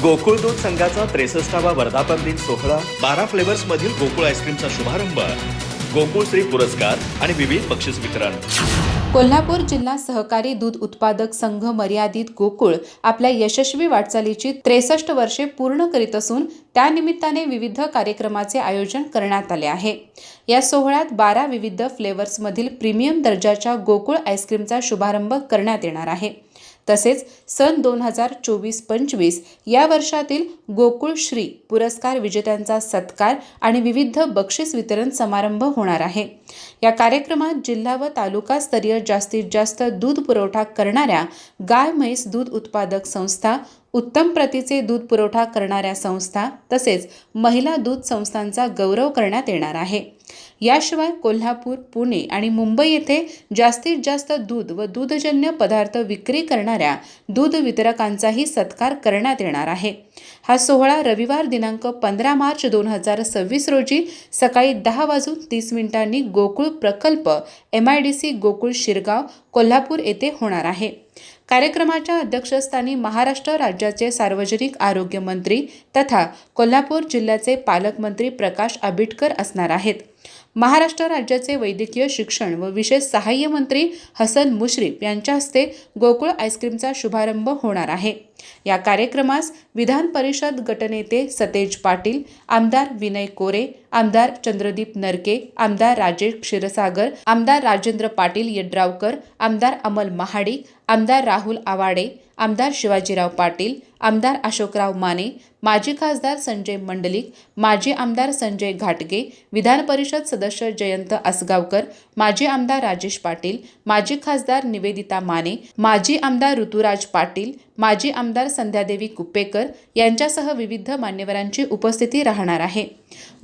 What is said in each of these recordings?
गोकुळ दूध संघाचा 63वा वर्धापन दिन सोहळा, 12 फ्लेवर्स मधील गोकुळ आईस्क्रीमचा शुभारंभ, गोकुळ श्री पुरस्कार आणि विविध बक्षीस वितरण. कोल्हापूर जिल्हा सहकारी दूध उत्पादक संघ मर्यादित गोकुळ आपल्या यशस्वी वाटचालीची 63 वर्षे पूर्ण करीत असून त्यानिमित्ताने विविध कार्यक्रमाचे आयोजन करण्यात आले आहे. या सोहळ्यात 12 विविध फ्लेवर्समधील प्रीमियम दर्जाच्या गोकुळ आईस्क्रीमचा शुभारंभ करण्यात येणार आहे. तसेच सन 2024-25 या वर्षातील गोकुळ श्री पुरस्कार विजेत्यांचा सत्कार आणि विविध बक्षीस वितरण समारंभ होणार आहे. या कार्यक्रमात जिल्हा व तालुका स्तरीय जास्तीत जास्त दूध पुरवठा करणाऱ्या गाय म्हैस दूध उत्पादक संस्था, उत्तम प्रतीचे दूध पुरवठा करणाऱ्या संस्था तसेच महिला दूध संस्थांचा गौरव करण्यात येणार आहे. याशिवाय कोल्हापूर, पुणे आणि मुंबई येथे जास्तीत जास्त दूध व दूधजन्य पदार्थ विक्री करणाऱ्या दूध वितरकांचाही सत्कार करण्यात येणार आहे. हा सोहळा रविवार दिनांक 15 मार्च 2026 रोजी सकाळी 10:30 गोकुळ प्रकल्प MIDC गोकुळ शिरगाव कोल्हापूर येथे होणार आहे. कार्यक्रमाच्या अध्यक्षस्थानी महाराष्ट्र राज्याचे सार्वजनिक आरोग्य मंत्री तथा कोल्हापूर जिल्ह्याचे पालकमंत्री प्रकाश आंबेडकर असणार आहेत. महाराष्ट्र राज्याचे वैद्यकीय शिक्षण व विशेष सहाय्य मंत्री हसन मुश्रीफ यांच्या हस्ते गोकुळ आईस्क्रीमचा शुभारंभ होणार आहे. या कार्यक्रमास विधान परिषद गटनेते सतेज पाटील, आमदार विनय कोरे, आमदार चंद्रदीप नरके, आमदार राजेश क्षीरसागर, आमदार राजेंद्र पाटील यड्रावकर, आमदार अमल महाडिक, आमदार राहुल आवाडे, आमदार शिवाजीराव पाटील, आमदार अशोकराव माने, माजी खासदार संजय मंडलिक, माजी आमदार संजय घाटगे, विधान परिषद सदस्य जयंत असगावकर, माजी आमदार राजेश पाटील, माजी खासदार निवेदिता माने, माजी आमदार ऋतुराज पाटील, माजी आमदार संध्यादेवी कुप्पेकर यांच्यासह विविध मान्यवरांची उपस्थिती राहणार आहे.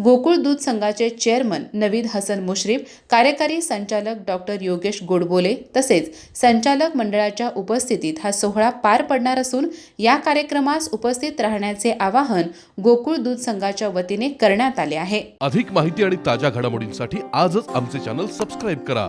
गोकुळ दूध संघाचे चेअरमन नवीद हसन मुश्रीफ, कार्यकारी संचालक डॉक्टर योगेश गोडबोले तसेच संचालक मंडळाच्या उपस्थितीत हा सोहळा पार पडणार असून या कार्यक्रमास उपस्थित राहण्याचे आवाहन गोकुळ दूध संघाच्या वतीने करण्यात आले आहे. अधिक माहिती आणि ताज्या घडामोडींसाठी आजच आमचे चॅनल सबस्क्राईब करा.